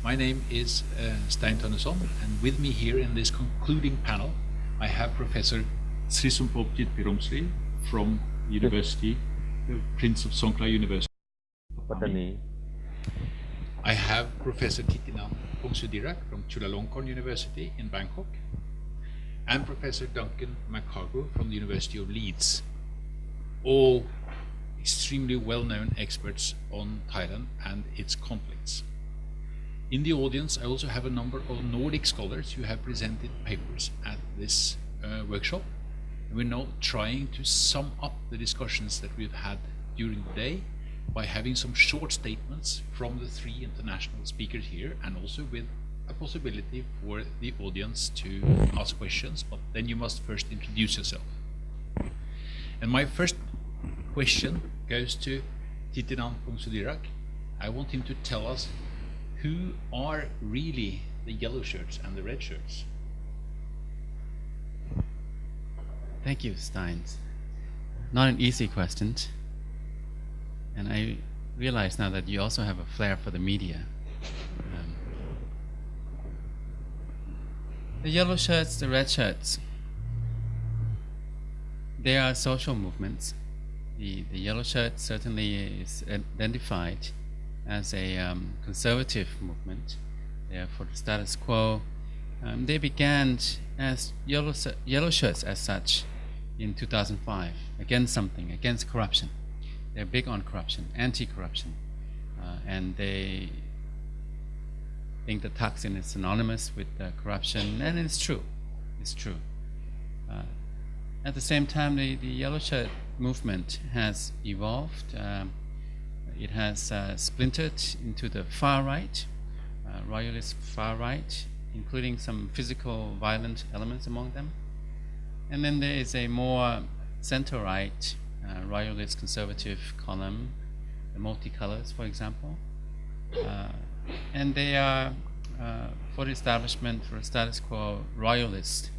My name is Stein Tønneson, and with me here in this concluding panel, I have Professor Srisompob Jitpiromsri from University, Prince of Songkla University. Pattani. I have Professor Thitinan Pongsudhirak from Chulalongkorn University in Bangkok, and Professor Duncan McCargo from the University of Leeds, all extremely well-known experts on Thailand and its conflicts. In the audience, I also have a number of Nordic scholars who have presented papers at this workshop. And we're now trying to sum up the discussions that we've had during the day by having some short statements from the three international speakers here, and also with a possibility for the audience to ask questions, but then you must first introduce yourself. And my first question goes to Thitinan Pongsudhirak. I want him to tell us who are really the yellow shirts and the red shirts. Thank you, Stein. Not an easy question. And I realize now that you also have a flair for the media. The yellow shirts, the red shirts, they are social movements. The yellow shirt certainly is identified as a conservative movement. They are for the status quo. They began as yellow shirts as such in 2005, against something, against corruption. They're big on corruption, anti-corruption, and they think that Thaksin is synonymous with corruption, and it's true. It's true. At the same time, the yellow shirt movement has evolved. It has splintered into the far right, royalist far right, including some physical violent elements among them. And then there is a more center-right royalist conservative column, the multicolors, for example. And they are for the establishment, for a status quo royalist.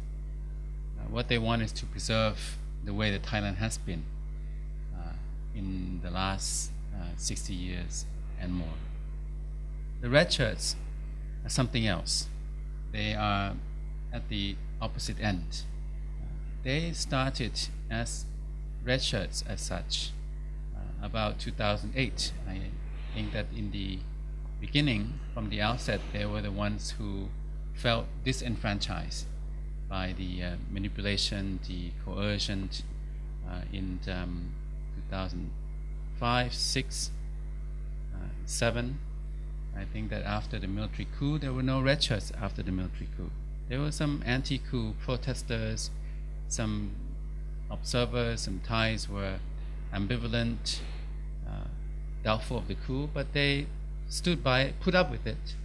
What they want is to preserve the way that Thailand has been in the last 60 years and more. The red shirts are something else. They are at the opposite end. They started as red shirts as such about 2008. I think that in the beginning, from the outset, they were the ones who felt disenfranchised by the manipulation, the coercion in 2005, 6, 7. I think that after the military coup, there were no red shirts after the military coup. There were some anti-coup protesters, some observers, some Thais were ambivalent, doubtful of the coup, but they stood by it, put up with it.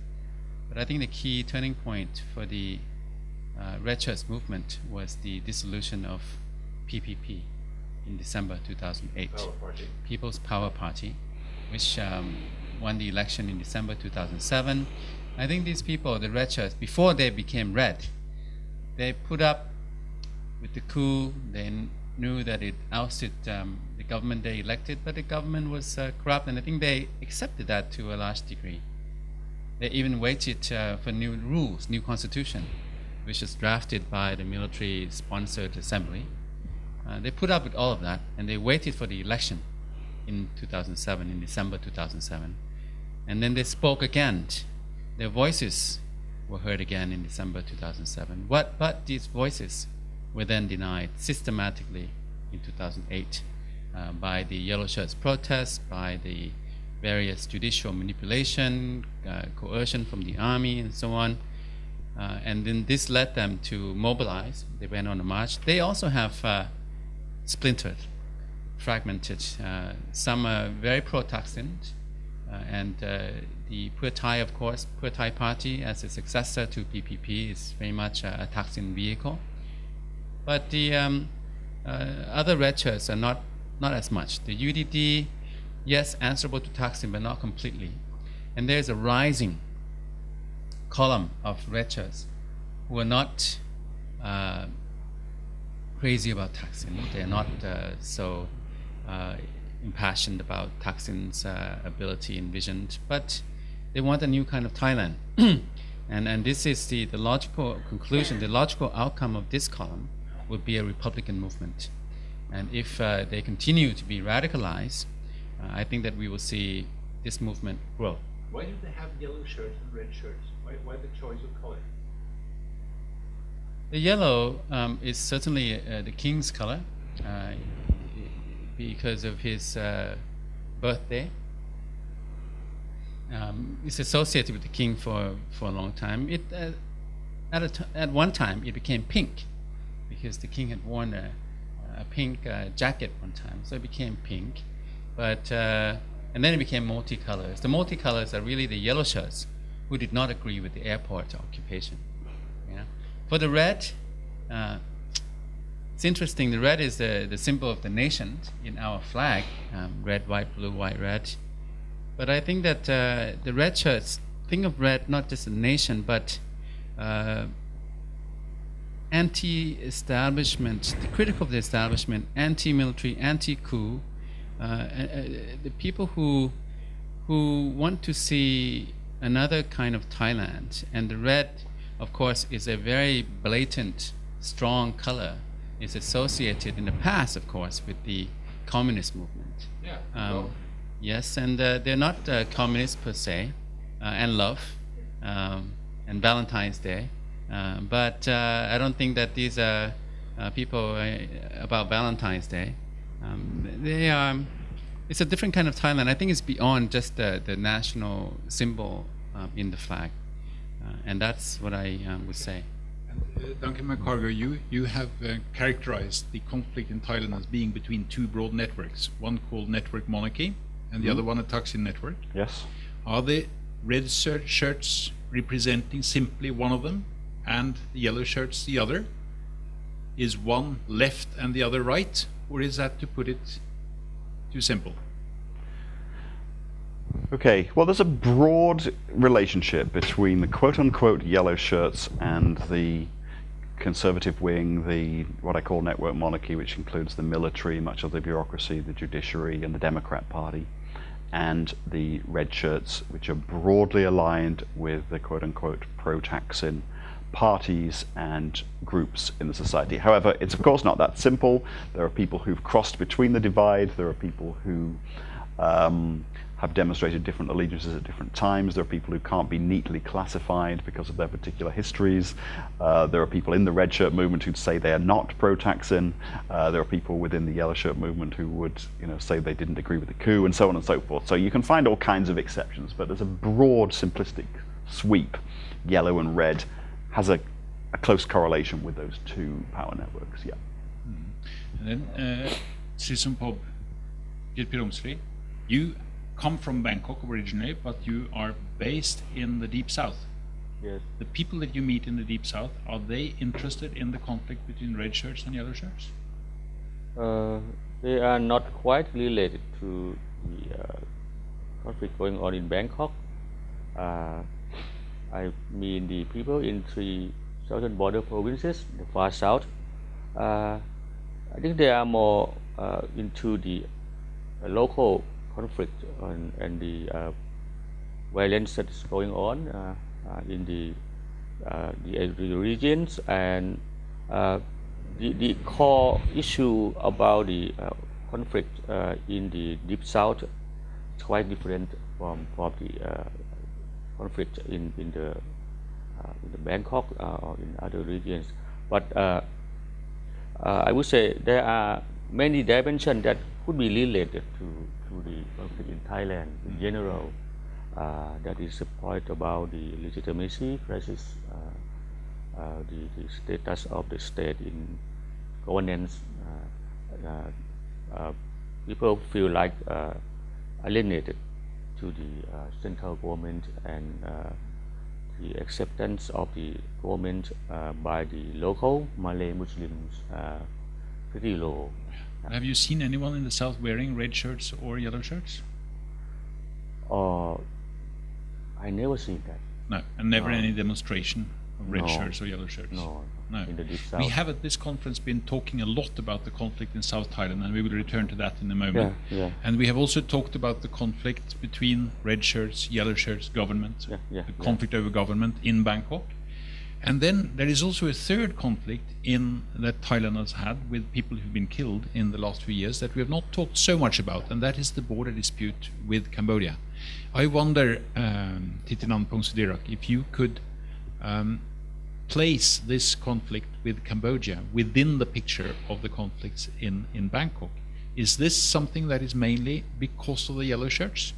But I think the key turning point for the red shirts movement was the dissolution of PPP in December 2008. People's Power Party, which won the election in December 2007. I think these people, the red shirts, before they became red, they put up with the coup. They knew that it ousted the government they elected, but the government was corrupt, and I think they accepted that to a large degree. They even waited for new rules, new constitution, which was drafted by the military-sponsored assembly. They put up with all of that, and they waited for the election in 2007, in December 2007. And then they spoke again. Their voices were heard again in December 2007. But these voices were then denied systematically in 2008 by the yellow shirts protests, by the various judicial manipulation, coercion from the army, and so on. And then this led them to mobilize. They went on a march. They also have splintered, fragmented. Some are very pro-Thaksin, and the Pheu Thai, of course, Pheu Thai party as a successor to PPP is very much a Thaksin vehicle. But the other red shirts are not as much. The UDD, yes, answerable to Thaksin, but not completely. And there's a rising column of red shirts who are not crazy about Thaksin. They're not so impassioned about Thaksin's ability and vision, but they want a new kind of Thailand. And this is the logical conclusion, the logical outcome of this column would be a Republican movement. And if they continue to be radicalized, I think that we will see this movement grow. Why do they have yellow shirts and red shirts? Why the choice of color? The yellow is certainly the king's color because of his birthday. It's associated with the king for a long time. It at one time it became pink because the king had worn a pink jacket one time, so it became pink. But and then it became multicolors. The multicolors are really the yellow shirts who did not agree with the airport occupation. Yeah. For the red, it's interesting. The red is the symbol of the nation in our flag. Red, white, blue, white, red. But I think that the red shirts, think of red not just a nation, but anti-establishment, the critical of the establishment, anti-military, anti-coup, the people who want to see another kind of Thailand. And the red, of course, is a very blatant, strong color. It's associated in the past, of course, with the communist movement. Yeah. Yes, and they're not communists per se, and love, and Valentine's Day. But I don't think that these are people about Valentine's Day. They are. It's a different kind of Thailand. I think it's beyond just the national symbol in the flag, and that's what I would say. And, Duncan McCargo, you have characterized the conflict in Thailand as being between two broad networks, one called Network Monarchy and the other one a Thaksin network. Yes. Are the red shirts representing simply one of them and the yellow shirts the other? Is one left and the other right? Or is that to put it too simple? Okay, well, there's a broad relationship between the quote-unquote yellow shirts and the conservative wing, the what I call network monarchy, which includes the military, much of the bureaucracy, the judiciary, and the Democrat Party, and the red shirts, which are broadly aligned with the quote-unquote pro-Thaksin parties and groups in the society. However, it's of course not that simple. There are people who've crossed between the divide. There are people who have demonstrated different allegiances at different times. There are people who can't be neatly classified because of their particular histories. There are people in the red shirt movement who'd say they are not pro-Thaksin. There are people within the yellow shirt movement who would, say they didn't agree with the coup, and so on and so forth. So you can find all kinds of exceptions, but there's a broad, simplistic sweep. Yellow and red has a close correlation with those two power networks. Yeah. And then Srisompob Jitpiromsri, you come from Bangkok originally, but you are based in the Deep South. Yes. The people that you meet in the Deep South, are they interested in the conflict between red shirts and yellow shirts? They are not quite related to the conflict going on in Bangkok. I mean the people in 3 southern border provinces, the far south. I think they are more into the local conflict and the violence that is going on in the regions, and the core issue about the conflict in the Deep South is quite different from the conflict in the Bangkok or in other regions. But I would say there are many dimensions that could be related to the conflict in Thailand in general. That is a point about the legitimacy crisis, the status of the state in governance. People feel like alienated to the central government, and the acceptance of the government by the local Malay-Muslims pretty low. Have you seen anyone in the South wearing red shirts or yellow shirts? I never seen that. No, and never any demonstration of red No. shirts or yellow shirts? No, No. in the deep south. We have at this conference been talking a lot about the conflict in South Thailand, and we will return to that in a moment. Yeah. And we have also talked about the conflict between red shirts, yellow shirts, government, Yeah. the conflict over government in Bangkok. And then there is also a third conflict that Thailand has had with people who've been killed in the last few years that we have not talked so much about, and that is the border dispute with Cambodia. I wonder, Thitinan Pongsudhirak, if you could place this conflict with Cambodia within the picture of the conflicts in Bangkok. Is this something that is mainly because of the yellow shirts?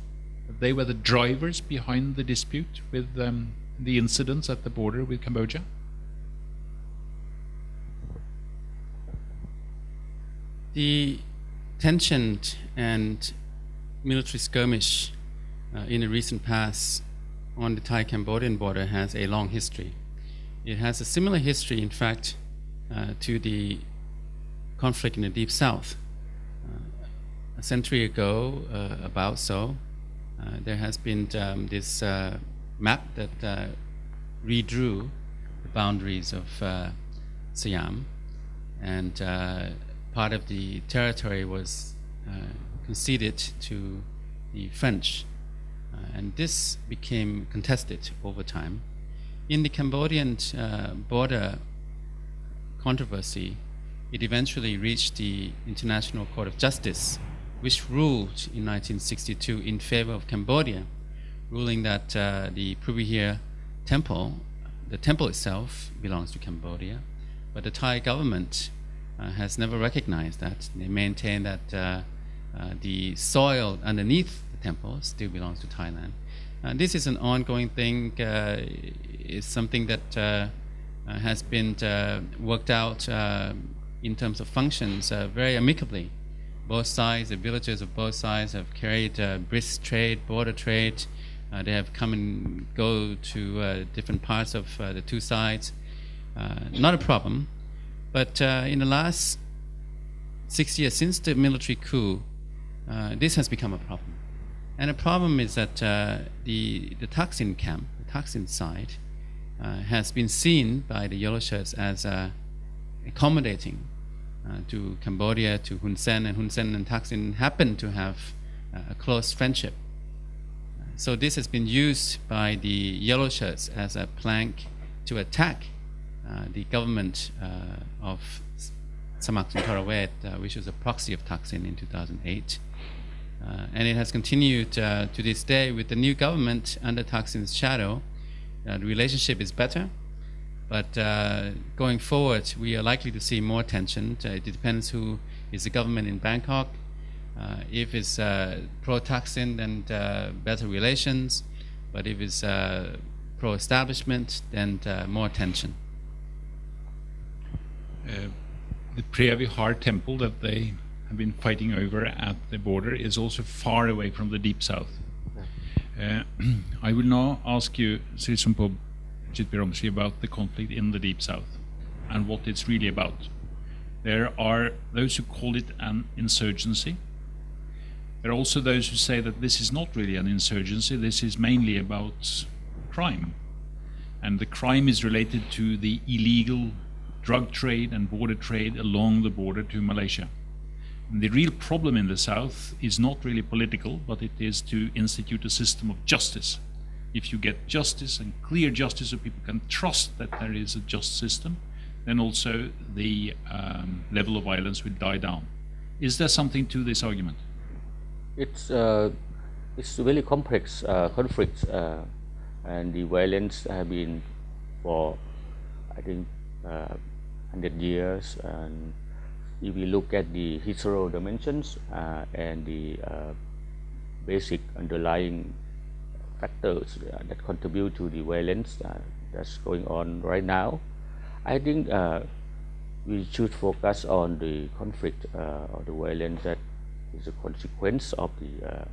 They were the drivers behind the dispute with the incidents at the border with Cambodia? The tension and military skirmish in the recent past on the Thai-Cambodian border has a long history. It has a similar history, in fact, to the conflict in the Deep South. A century ago, about so, there has been this map that redrew the boundaries of Siam, and part of the territory was conceded to the French, and this became contested over time. In the Cambodian border controversy, it eventually reached the International Court of Justice, which ruled in 1962 in favor of Cambodia, ruling that the Prabhuhir temple, the temple itself belongs to Cambodia, but the Thai government has never recognized that. They maintain that the soil underneath the temple still belongs to Thailand. This is an ongoing thing. It's something that has been worked out in terms of functions very amicably. Both sides, the villagers of both sides have carried brisk trade, border trade. They have come and go to different parts of the two sides. Not a problem. But in the last 6 years since the military coup, this has become a problem. And the problem is that the Thaksin camp, the Thaksin side, has been seen by the yellow shirts as accommodating to Cambodia, to Hun Sen, and Hun Sen and Thaksin happen to have a close friendship. So this has been used by the yellow shirts as a plank to attack the government of Samak Suntharawet, which was a proxy of Thaksin in 2008. And it has continued to this day with the new government under Thaksin's shadow. The relationship is better, but going forward, we are likely to see more tension. It depends who is the government in Bangkok. If it's pro-Thaksin, then better relations. But if it's pro-establishment, then more tension. The Preah temple that they have been fighting over at the border is also far away from the Deep South. I will now ask you, Srisompob Jitpiromsri, about the conflict in the Deep South and what it's really about. There are those who call it an insurgency. There are also those who say that this is not really an insurgency, this is mainly about crime. And the crime is related to the illegal drug trade and border trade along the border to Malaysia. And the real problem in the South is not really political, but it is to institute a system of justice. If you get justice and clear justice so people can trust that there is a just system, then also the level of violence will die down. Is there something to this argument? It's a very complex conflict, and the violence have been for, I think, 100 years. And if we look at the historical dimensions and the basic underlying factors that contribute to the violence that's going on right now, I think we should focus on the conflict or the violence that is a consequence of the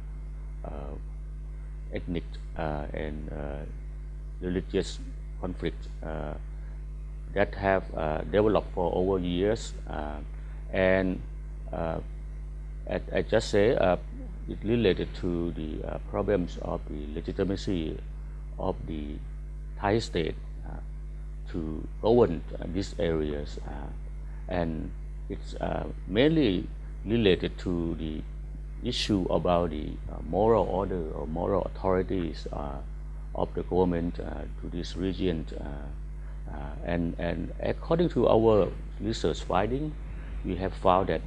ethnic and religious conflict that have developed for over years, and as I just say, it related to the problems of the legitimacy of the Thai state to govern these areas, and it's mainly related to the issue about the moral order or moral authorities of the government to this region, and according to our research finding, we have found that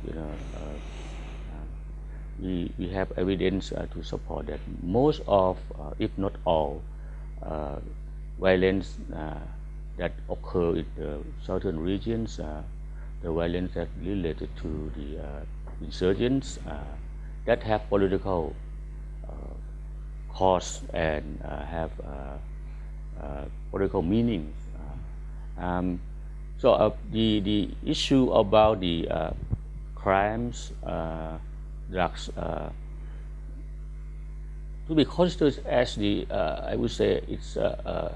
we have evidence to support that most of, if not all, violence that occur in the southern regions, the violence that related to the insurgents that have political cause and have political meanings. So the issue about the crimes, drugs, to be considered as the, I would say, it's a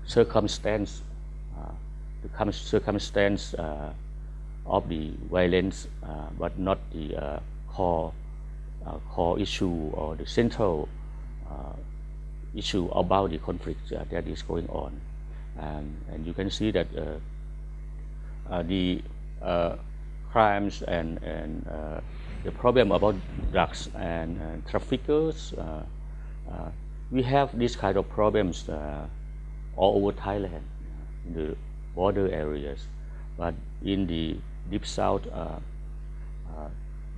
circumstance, the circumstance of the violence, but not the core issue or the central issue about the conflict that is going on. And you can see that the crimes and the problem about drugs and traffickers, we have this kind of problems all over Thailand, in the border areas, but in the deep south,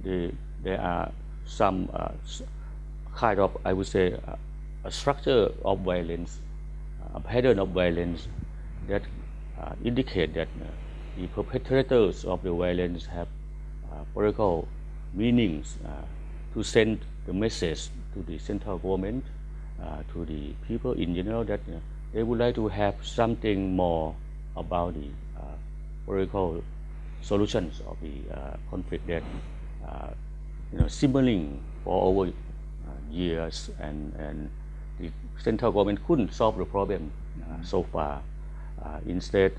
there are some kind of, I would say, a structure of violence, a pattern of violence that indicate that the perpetrators of the violence have political meanings to send the message to the central government, to the people in general, that they would like to have something more about the political solutions of the conflict that simmering for over years, and the central government couldn't solve the problem so far. Instead,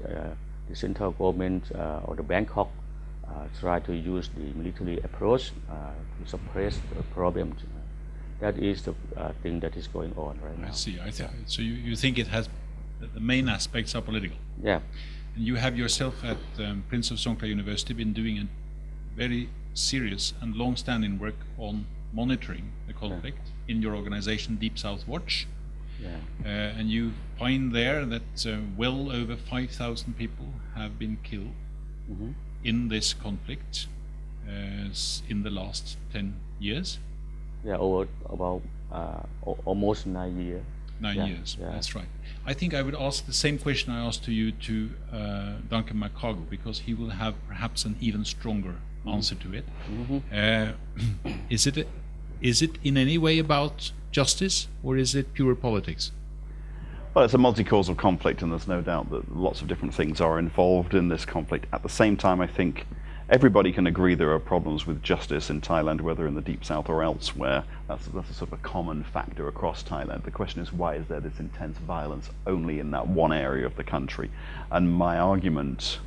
the central government or the Bangkok try to use the military approach to suppress the problem. That is the thing that is going on right now. I see. So you think it has, the main aspects are political. Yeah. And you have yourself at Prince of Songkla University been doing a very serious and long-standing work on monitoring the conflict in your organization Deep South Watch. Yeah. And you find there that well over 5,000 people have been killed in this conflict in the last 10 years. Yeah, over about almost 9 years. 9 years, that's right. I think I would ask the same question I asked to you to Duncan McCargo, because he will have perhaps an even stronger answer to it. Is it in any way about justice, or is it pure politics? Well, it's a multi-causal conflict, and there's no doubt that lots of different things are involved in this conflict. At the same time, I think everybody can agree there are problems with justice in Thailand, whether in the Deep South or elsewhere. That's a sort of a common factor across Thailand. The question is, why is there this intense violence only in that one area of the country? And my argument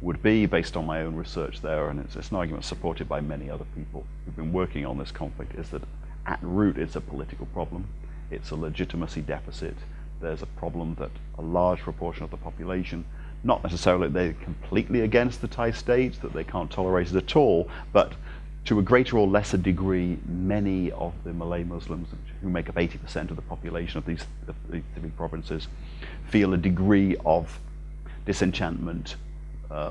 would be, based on my own research there, and it's an argument supported by many other people who've been working on this conflict, is that at root it's a political problem. It's a legitimacy deficit. There's a problem that a large proportion of the population, not necessarily they're completely against the Thai state, that they can't tolerate it at all, but to a greater or lesser degree, many of the Malay-Muslims, who make up 80% of the population of these three provinces, feel a degree of disenchantment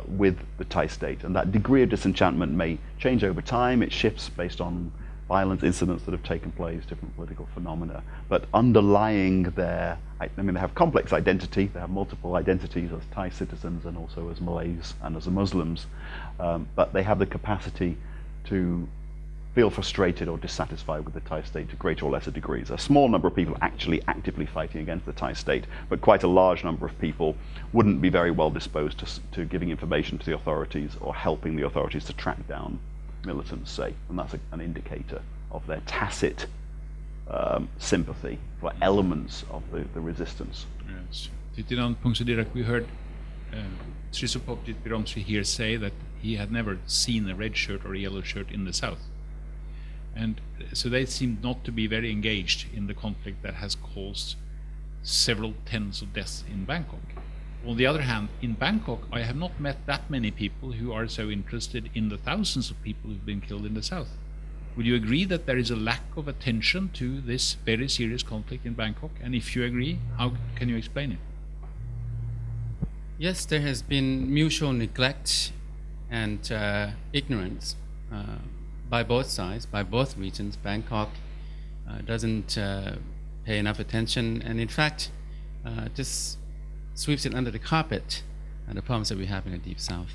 with the Thai state. And that degree of disenchantment may change over time. It shifts based on violent incidents that have taken place, different political phenomena. But underlying their, they have complex identity, they have multiple identities as Thai citizens and also as Malays and as Muslims, but they have the capacity to feel frustrated or dissatisfied with the Thai state to greater or lesser degrees. A small number of people actually actively fighting against the Thai state, but quite a large number of people wouldn't be very well disposed to giving information to the authorities or helping the authorities to track down militants, say, and that's an indicator of their tacit sympathy for elements of the resistance. Yes. Thitinan Pongsudhirak, we heard Srisompob Jitpiromsri here say that he had never seen a red shirt or a yellow shirt in the south. And so they seem not to be very engaged in the conflict that has caused several tens of deaths in Bangkok. On the other hand, in Bangkok, I have not met that many people who are so interested in the thousands of people who've been killed in the south. Would you agree that there is a lack of attention to this very serious conflict in Bangkok? And if you agree, how can you explain it? Yes, there has been mutual neglect and ignorance by both sides, by both regions. Bangkok doesn't pay enough attention, and in fact, just sweeps it under the carpet, the problems that we have in the Deep South.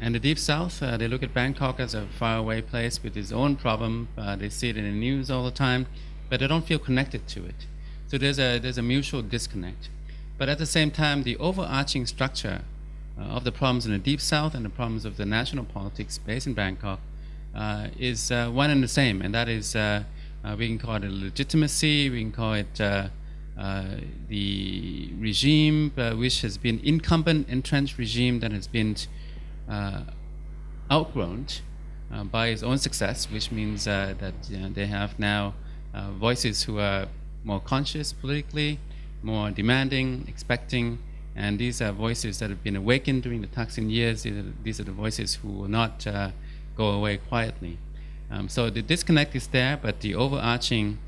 And the Deep South, they look at Bangkok as a faraway place with its own problem. They see it in the news all the time, but they don't feel connected to it. So there's a mutual disconnect. But at the same time, the overarching structure of the problems in the Deep South and the problems of the national politics based in Bangkok is one and the same, and that is we can call it a legitimacy, we can call it the regime which has been incumbent, entrenched regime that has been outgrown by its own success, which means that they have now voices who are more conscious politically, more demanding, expecting, and these are voices that have been awakened during the Thaksin years. These are the voices who will not go away quietly. So the disconnect is there, but the overarching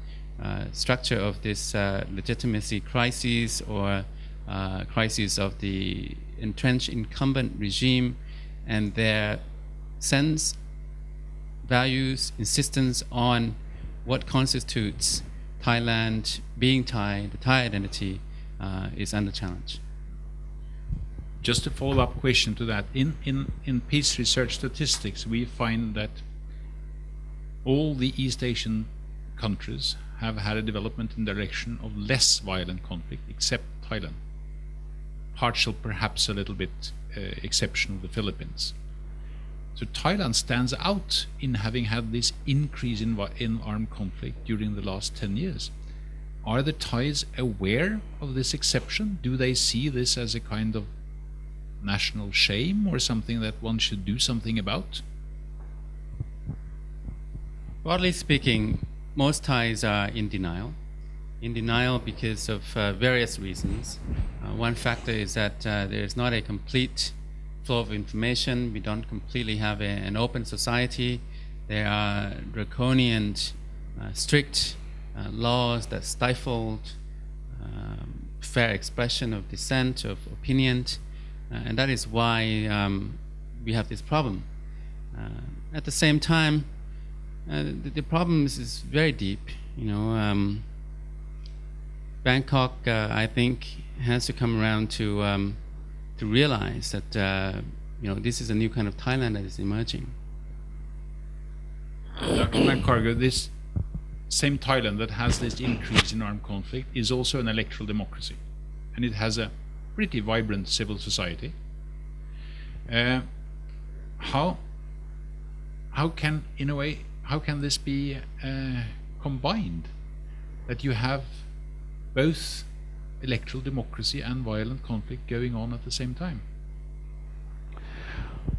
structure of this legitimacy crisis or crisis of the entrenched incumbent regime and their sense, values, insistence on what constitutes Thailand being Thai, the Thai identity, is under challenge. Just a follow-up question to that. In peace research statistics, we find that all the East Asian countries have had a development in the direction of less violent conflict, except Thailand. Partial, perhaps a little bit exception of the Philippines. So Thailand stands out in having had this increase in armed conflict during the last 10 years. Are the Thais aware of this exception? Do they see this as a kind of national shame or something that one should do something about? Broadly speaking, most Thais are in denial. In denial because of various reasons. One factor is that there is not a complete flow of information. We don't completely have an open society. There are draconian, strict laws that stifled fair expression of dissent, of opinion, and that is why we have this problem. At the same time, the problem is very deep. Bangkok, I think, has to come around to realize that this is a new kind of Thailand that is emerging. Dr. McCargo, this same Thailand that has this increase in armed conflict is also an electoral democracy, and it has a pretty vibrant civil society. How can this be combined, that you have both electoral democracy and violent conflict going on at the same time?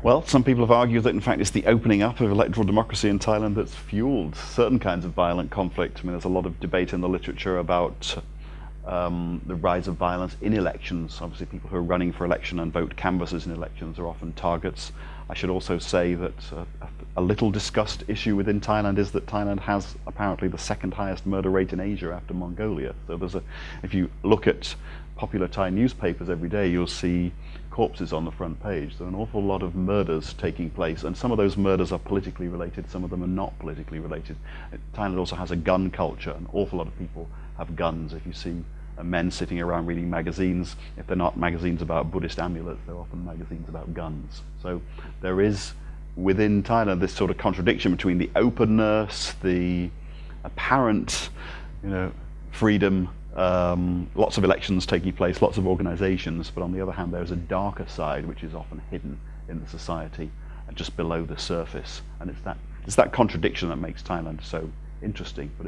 Well, some people have argued that in fact it's the opening up of electoral democracy in Thailand that's fueled certain kinds of violent conflict. I mean, there's a lot of debate in the literature about the rise of violence in elections. Obviously, people who are running for election and vote canvassers in elections are often targets. I should also say that a little discussed issue within Thailand is that Thailand has apparently the second highest murder rate in Asia after Mongolia. So if you look at popular Thai newspapers every day, you'll see corpses on the front page. There are an awful lot of murders taking place, and some of those murders are politically related, some of them are not politically related. Thailand also has a gun culture. An awful lot of people have guns. If you see men sitting around reading magazines, if they're not magazines about Buddhist amulets, they're often magazines about guns. So there is within Thailand this sort of contradiction between the openness, the apparent freedom, lots of elections taking place, lots of organizations, but on the other hand there's a darker side which is often hidden in the society and just below the surface. And it's that contradiction that makes Thailand so interesting, but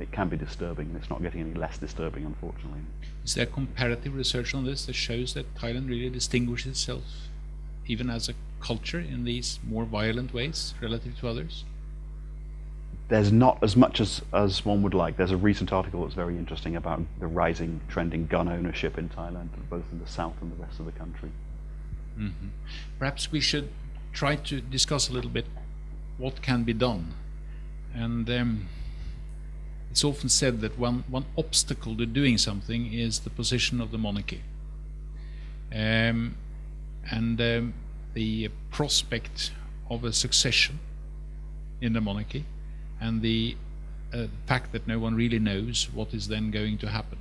it can be disturbing, and it's not getting any less disturbing, unfortunately. Is there comparative research on this that shows that Thailand really distinguishes itself, even as a culture, in these more violent ways relative to others? there's not as much as one would like. There's a recent article that's very interesting about the rising trend in gun ownership in Thailand, both in the south and the rest of the country. Mm-hmm. Perhaps we should try to discuss a little bit what can be done. And it's often said that one obstacle to doing something is the position of the monarchy. The prospect of a succession in the monarchy, and the fact that no one really knows what is then going to happen.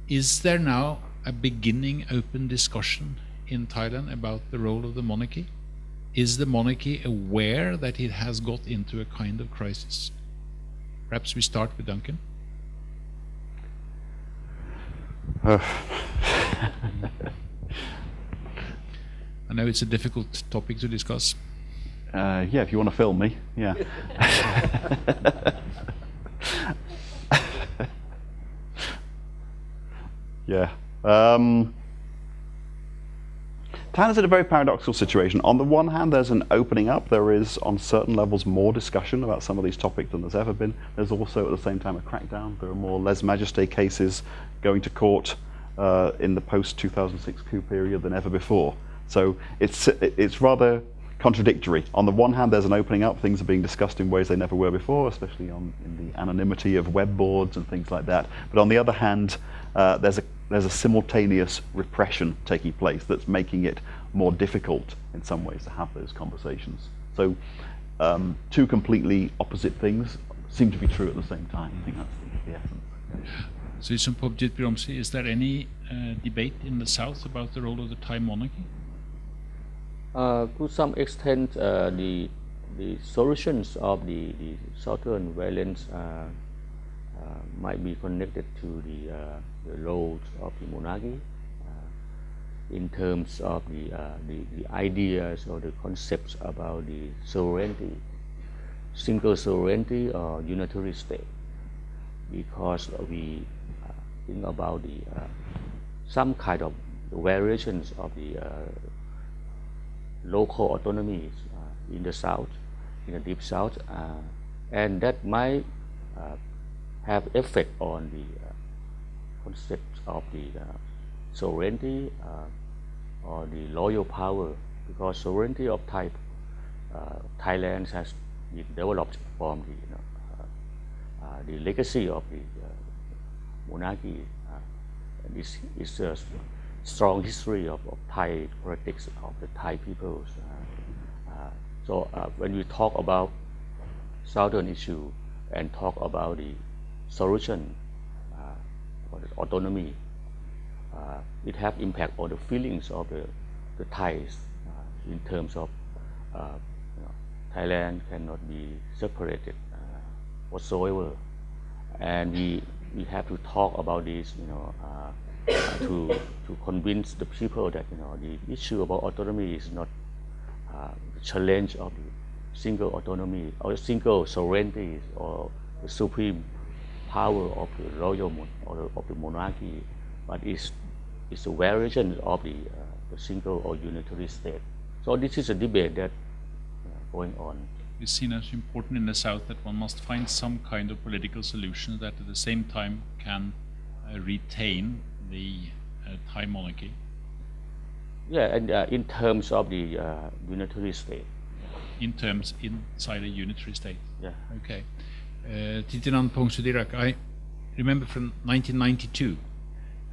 Is there now a beginning open discussion in Thailand about the role of the monarchy? Is the monarchy aware that it has got into a kind of crisis? Perhaps we start with Duncan. I know it's a difficult topic to discuss. Yeah, if you want to film me, yeah. Yeah. Thailand's in a very paradoxical situation. On the one hand, there's an opening up. There is, on certain levels, more discussion about some of these topics than there's ever been. There's also, at the same time, a crackdown. There are more lèse-majesté cases going to court in the post-2006 coup period than ever before. So it's rather contradictory. On the one hand, there's an opening up. Things are being discussed in ways they never were before, especially in the anonymity of web boards and things like that. But on the other hand, there's a simultaneous repression taking place that's making it more difficult in some ways to have those conversations. So two completely opposite things seem to be true at the same time. I think that's the essence. Srisompob Jitpiromsri, is there any debate in the south about the role of the Thai monarchy? To some extent, the solutions of the southern violence might be connected to the roles of the monarchy in terms of the ideas or the concepts about the sovereignty, single sovereignty or unitary state, because we think about some kind of variations of the local autonomies in the south, in the deep south, and that might have effect on the concept of the sovereignty or the loyal power, because sovereignty of Thailand has been developed from the legacy of the monarchy. This is a strong history of Thai politics, of the Thai peoples. So when we talk about southern issue and talk about the solution or the autonomy, it have impact on the feelings of the Thais in terms of Thailand cannot be separated whatsoever, and we have to talk about this, to convince the people that the issue about autonomy is not the challenge of the single autonomy or single sovereignty or the supreme power of the royal or of the monarchy, but it's a variation of the single or unitary state. So this is a debate that going on. It's seen as important in the south that one must find some kind of political solution that at the same time can retain the Thai monarchy. Yeah, and in terms of the unitary state. In terms inside a unitary state. Yeah. Okay. Thitinan Pongsudhirak, I remember from 1992,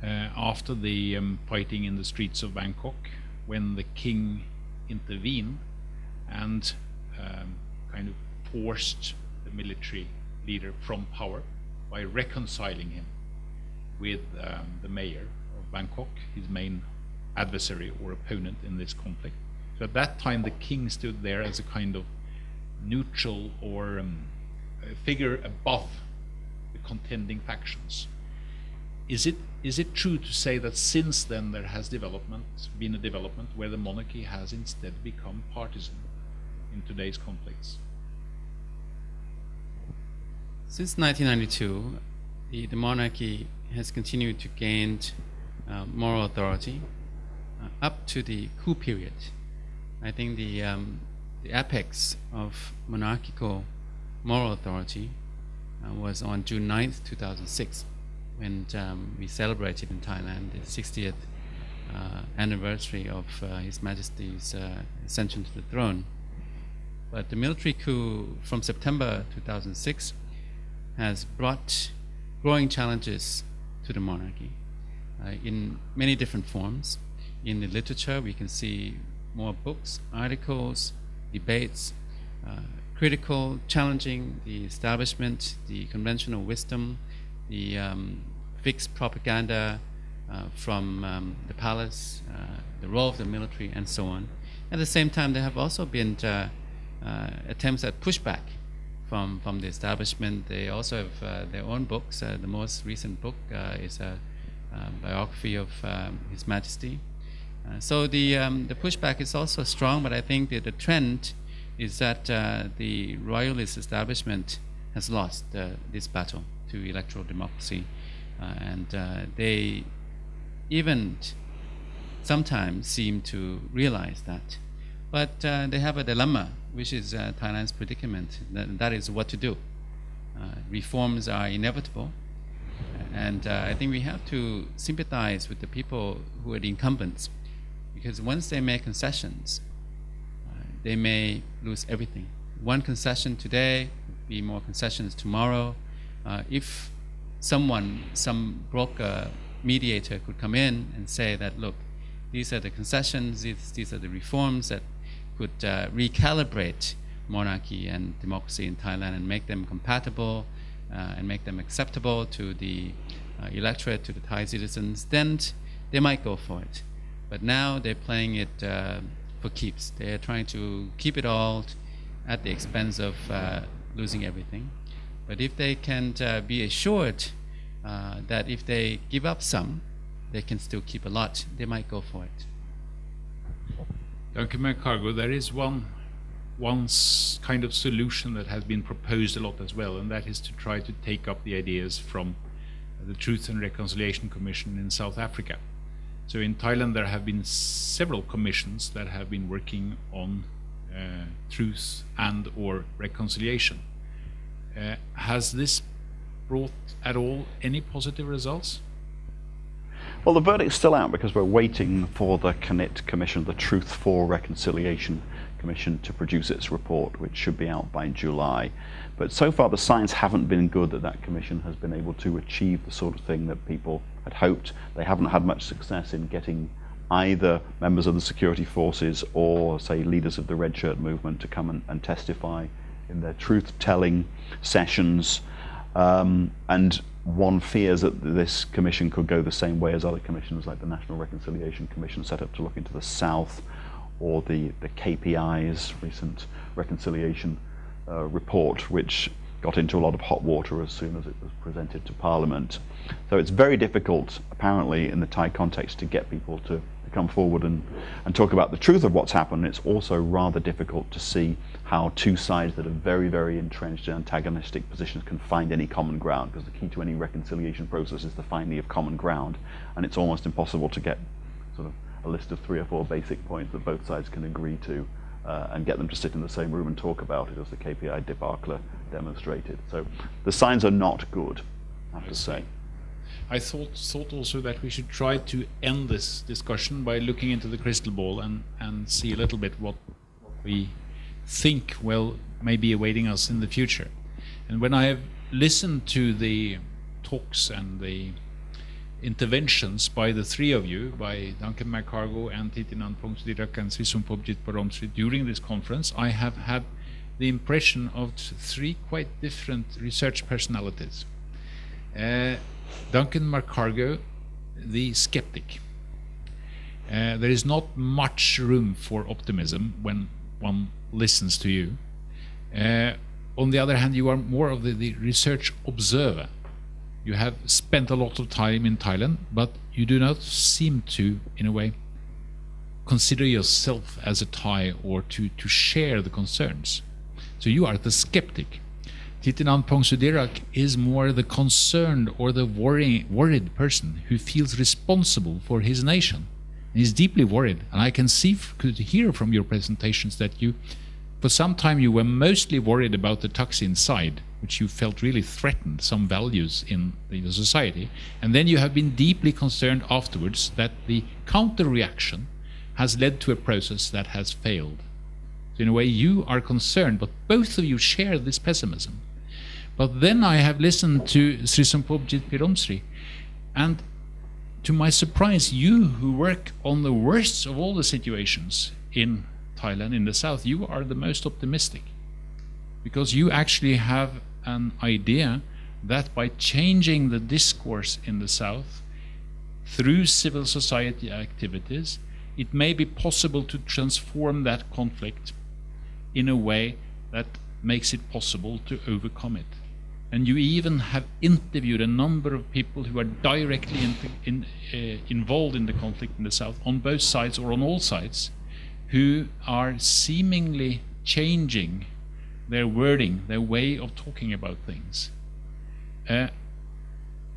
after the fighting in the streets of Bangkok, when the king intervened and kind of forced the military leader from power by reconciling him with the mayor of Bangkok, his main adversary or opponent in this conflict. So at that time the king stood there as a kind of neutral or figure above the contending factions. Is it true to say that since then there has been a development where the monarchy has instead become partisan in today's conflicts? Since 1992, the monarchy has continued to gain moral authority up to the coup period. I think the apex of monarchical moral authority was on June 9th, 2006, when we celebrated in Thailand the 60th anniversary of His Majesty's ascension to the throne. But the military coup from September 2006 has brought growing challenges to the monarchy in many different forms. In the literature, we can see more books, articles, debates, critical, challenging the establishment, the conventional wisdom, the fixed propaganda from the palace, the role of the military, and so on. At the same time, there have also been attempts at pushback from the establishment. They also have their own books. The most recent book is a biography of His Majesty. So the pushback is also strong, but I think that the trend is that the royalist establishment has lost this battle to electoral democracy, and they even sometimes seem to realize that. But they have a dilemma, which is Thailand's predicament. That is what to do. Reforms are inevitable, and I think we have to sympathize with the people who are the incumbents, because once they make concessions, they may lose everything. One concession today would be more concessions tomorrow. If some broker, mediator could come in and say that, look, these are the concessions, these are the reforms that could recalibrate monarchy and democracy in Thailand and make them compatible and make them acceptable to the electorate, to the Thai citizens, then they might go for it. But now they're playing it for keeps. They're trying to keep it all at the expense of losing everything. But if they can be assured that if they give up some, they can still keep a lot, they might go for it. Duncan McCargo, there is one kind of solution that has been proposed a lot as well, and that is to try to take up the ideas from the Truth and Reconciliation Commission in South Africa. So in Thailand there have been several commissions that have been working on truth and or reconciliation. Has this brought at all any positive results? Well, the verdict's still out because we're waiting for the CANIT Commission, the Truth for Reconciliation Commission, to produce its report, which should be out by July. But so far the signs haven't been good that that commission has been able to achieve the sort of thing that people had hoped. They haven't had much success in getting either members of the security forces or, say, leaders of the Red Shirt movement to come and testify in their truth-telling sessions. And one fears that this commission could go the same way as other commissions like the National Reconciliation Commission set up to look into the South, or the KPI's recent reconciliation report, which got into a lot of hot water as soon as it was presented to Parliament. So it's very difficult, apparently, in the Thai context to get people to come forward and talk about the truth of what's happened. It's also rather difficult to see how two sides that are very, very entrenched in antagonistic positions can find any common ground, because the key to any reconciliation process is the finding of common ground, and it's almost impossible to get sort of a list of 3 or 4 basic points that both sides can agree to and get them to sit in the same room and talk about it, as the KPI debacle demonstrated. So the signs are not good, I have to say. I thought also that we should try to end this discussion by looking into the crystal ball and see a little bit what we think may be awaiting us in the future. And when I have listened to the talks and the interventions by the three of you, by Duncan McCargo and Thitinan Pongsudhirak and Srisompob Jitpiromsri during this conference, I have had the impression of 3 quite different research personalities. Duncan McCargo, the skeptic. There is not much room for optimism when one listens to you. On the other hand, you are more of the research observer. You have spent a lot of time in Thailand, but you do not seem to, in a way, consider yourself as a Thai or to share the concerns. So you are the skeptic. Thitinan Pongsudhirak is more the concerned or the worried person who feels responsible for his nation. And he's deeply worried, and I could hear from your presentations that you for some time you were mostly worried about the Thaks inside, which you felt really threatened some values in the society, and then you have been deeply concerned afterwards that the counter-reaction has led to a process that has failed. So in a way you are concerned, but both of you share this pessimism. But then I have listened to Srisompob Jitpiromsri, and to my surprise, you who work on the worst of all the situations in Thailand, in the south, you are the most optimistic. Because you actually have an idea that by changing the discourse in the south through civil society activities, it may be possible to transform that conflict in a way that makes it possible to overcome it. And you even have interviewed a number of people who are directly involved in the conflict in the south, on both sides or on all sides, who are seemingly changing their wording, their way of talking about things.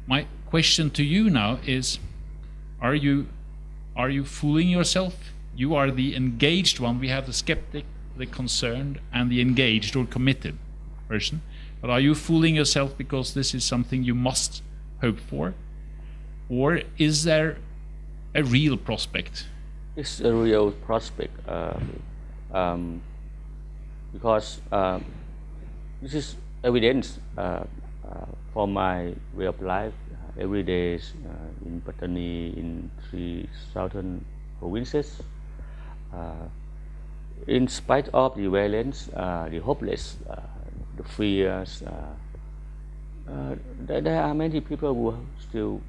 My question to you now is, are you fooling yourself? You are the engaged one. We have the skeptic, the concerned, and the engaged or committed person. But are you fooling yourself because this is something you must hope for? Or is there a real prospect? It's a real prospect because this is evidence for my way of life. Every day in Pattani, in 3 southern provinces, in spite of the violence, the hopeless, the fears, there are many people who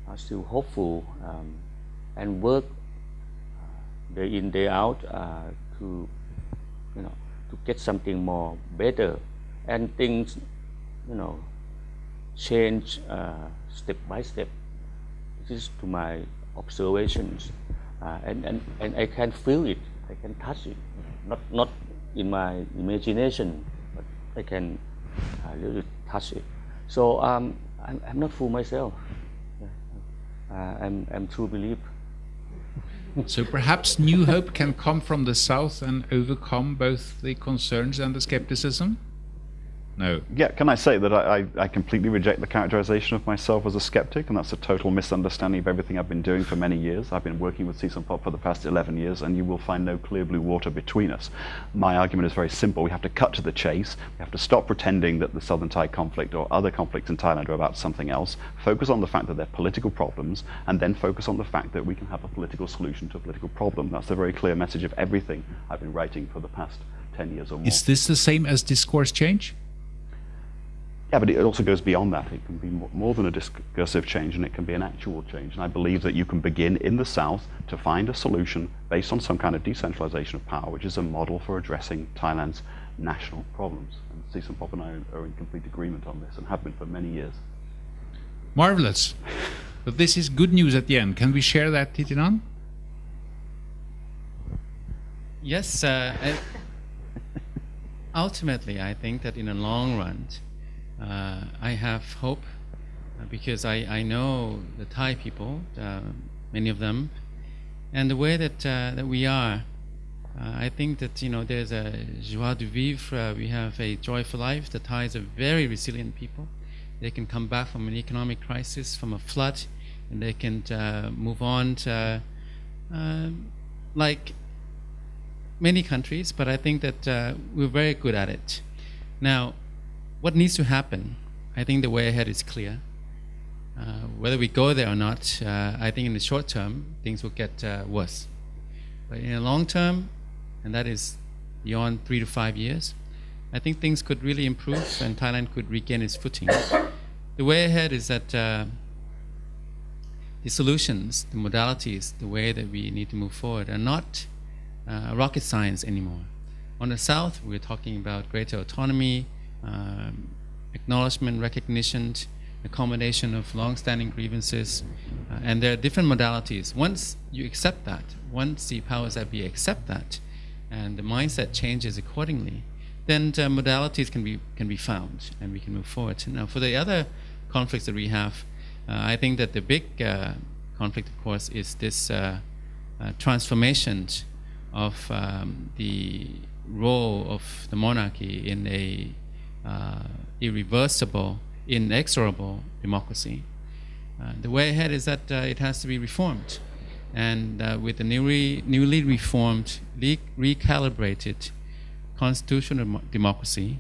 are still hopeful and work day in day out to get something more better, and things change step by step. This is to my observations, and I can feel it, I can touch it, not in my imagination, but I can really touch it. So I'm not fool myself. I'm true believer. So perhaps new hope can come from the south and overcome both the concerns and the skepticism? No. Yeah, can I say that I completely reject the characterization of myself as a skeptic, and that's a total misunderstanding of everything I've been doing for many years. I've been working with Srisompob for the past 11 years, and you will find no clear blue water between us. My argument is very simple. We have to cut to the chase. We have to stop pretending that the Southern Thai conflict or other conflicts in Thailand are about something else, focus on the fact that they're political problems, and then focus on the fact that we can have a political solution to a political problem. That's the very clear message of everything I've been writing for the past 10 years or more. Is this the same as discourse change? Yeah, but it also goes beyond that. It can be more than a discursive change, and it can be an actual change. And I believe that you can begin in the South to find a solution based on some kind of decentralization of power, which is a model for addressing Thailand's national problems. And Srisompob and I are in complete agreement on this, and have been for many years. Marvelous. But this is good news at the end. Can we share that, Thitinan? Yes. Ultimately, I think that in the long run, I have hope because I know the Thai people, many of them, and the way that we are. I think that there's a joie de vivre. We have a joyful life. The Thais are very resilient people. They can come back from an economic crisis, from a flood, and they can move on to, like many countries. But I think that we're very good at it. Now, what needs to happen? I think the way ahead is clear. Whether we go there or not, I think in the short term, things will get worse. But in the long term, and that is beyond 3 to 5 years, I think things could really improve and Thailand could regain its footing. The way ahead is that the solutions, the modalities, the way that we need to move forward are not rocket science anymore. On the South, we're talking about greater autonomy, acknowledgement, recognition, accommodation of long-standing grievances, and there are different modalities. Once you accept that, once the powers that be accept that, and the mindset changes accordingly, then modalities can be found, and we can move forward. Now, for the other conflicts that we have, I think that the big conflict, of course, is this transformation of the role of the monarchy in a irreversible, inexorable democracy. The way ahead is that it has to be reformed. And with the newly reformed, recalibrated constitutional democracy,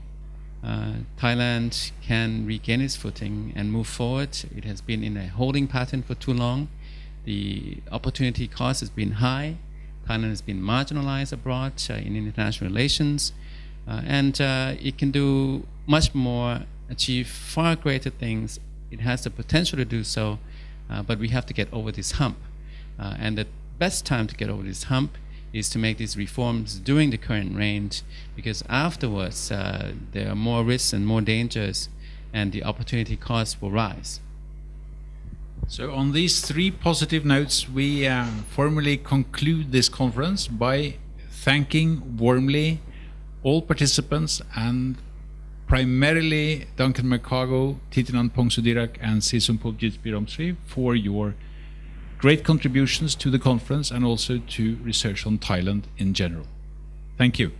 Thailand can regain its footing and move forward. It has been in a holding pattern for too long. The opportunity cost has been high. Thailand has been marginalized abroad in international relations. And it can do much more, achieve far greater things. It has the potential to do so, but we have to get over this hump. And the best time to get over this hump is to make these reforms during the current reign, because afterwards there are more risks and more dangers, and the opportunity cost will rise. So on these three positive notes, we formally conclude this conference by thanking warmly all participants, and primarily Duncan McCargo, Thitinan Pongsudhirak, and Srisompob Jitpiromsri for your great contributions to the conference and also to research on Thailand in general. Thank you.